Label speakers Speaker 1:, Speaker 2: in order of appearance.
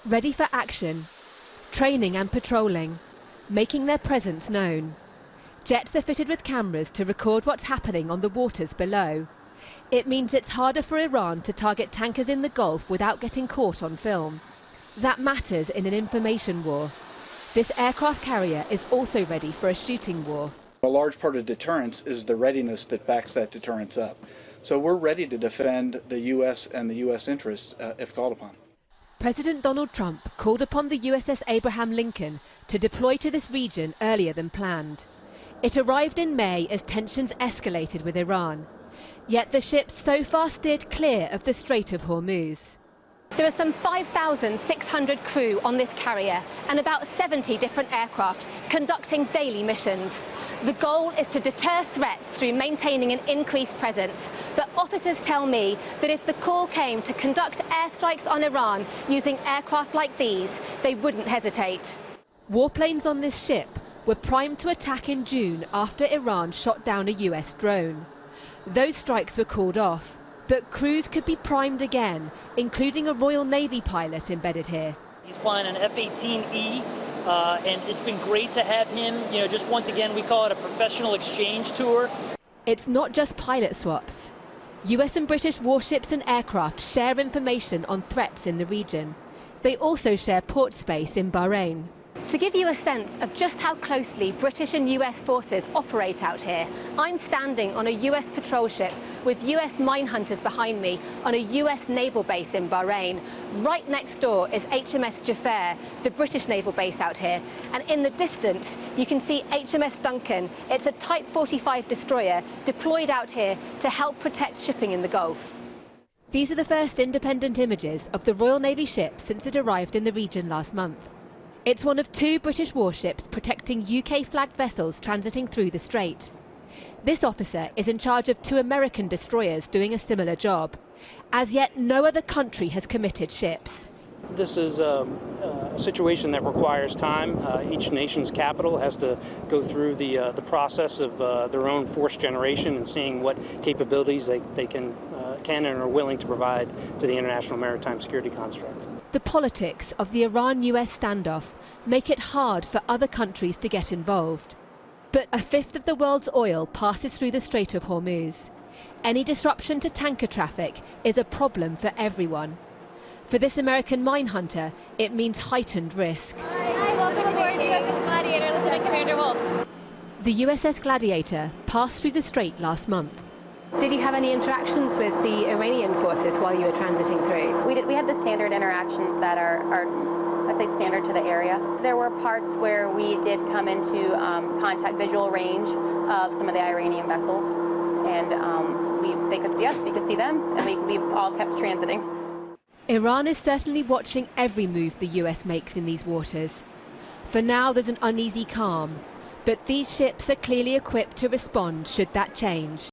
Speaker 1: Ready for action, training and patrolling, making their presence known. Jets are fitted with cameras to record what's happening on the waters below. It means it's harder for Iran to target tankers in the Gulf without getting caught on film. That matters in an information war. This aircraft carrier is also ready for a shooting war.
Speaker 2: A large part of deterrence is the readiness that backs that deterrence up. So we're ready to defend the U.S. and the U.S. interests if called upon.
Speaker 1: President Donald Trump called upon the USS Abraham Lincoln to deploy to this region earlier than planned. It arrived in May as tensions escalated with Iran. Yet the ship so far steered clear of the Strait of Hormuz.
Speaker 3: There are some 5,600 crew on this carrier and about 70 different aircraft conducting daily missions. The goal is to deter threats through maintaining an increased presence. But officers tell me that if the call came to conduct airstrikes on Iran using aircraft like these, they wouldn't hesitate.
Speaker 1: Warplanes on this ship were primed to attack in June after Iran shot down a US drone. Those strikes were called off, but crews could be primed again, including a Royal Navy pilot embedded here.
Speaker 4: He's flying an F-18E, and it's been great to have him. Just once again, we call it a professional exchange tour.
Speaker 1: It's not just pilot swaps. US and British warships and aircraft share information on threats in the region. They also share port space in Bahrain.
Speaker 3: To give you a sense of just how closely British and US forces operate out here, I'm standing on a US patrol ship with US mine hunters behind me on a US naval base in Bahrain. Right next door is HMS Jafar, the British naval base out here. And in the distance, you can see HMS Duncan. It's a Type 45 destroyer deployed out here to help protect shipping in the Gulf.
Speaker 1: These are the first independent images of the Royal Navy ship since it arrived in the region last month. It's one of 2 British warships protecting UK-flagged vessels transiting through the strait. This officer is in charge of 2 American destroyers doing a similar job. As yet, no other country has committed ships.
Speaker 5: This is a situation that requires time. Each nation's capital has to go through the process of their own force generation and seeing what capabilities they can and are willing to provide to the international maritime security construct.
Speaker 1: The politics of the Iran-US standoff make it hard for other countries to get involved. But a fifth of the world's oil passes through the Strait of Hormuz. Any disruption to tanker traffic is a problem for everyone. For this American mine hunter, it means heightened risk.
Speaker 6: Hi, welcome aboard the USS Gladiator, Lieutenant Commander Wolf.
Speaker 1: The USS Gladiator passed through the strait last month.
Speaker 3: Did you have any interactions with the Iranian forces while you were transiting through?
Speaker 7: We had the standard interactions that are, I'd say, standard to the area. There were parts where we did come into contact visual range of some of the Iranian vessels, and they could see us, we could see them, and we all kept transiting.
Speaker 1: Iran is certainly watching every move the US makes in these waters. For now, there's an uneasy calm, but these ships are clearly equipped to respond should that change.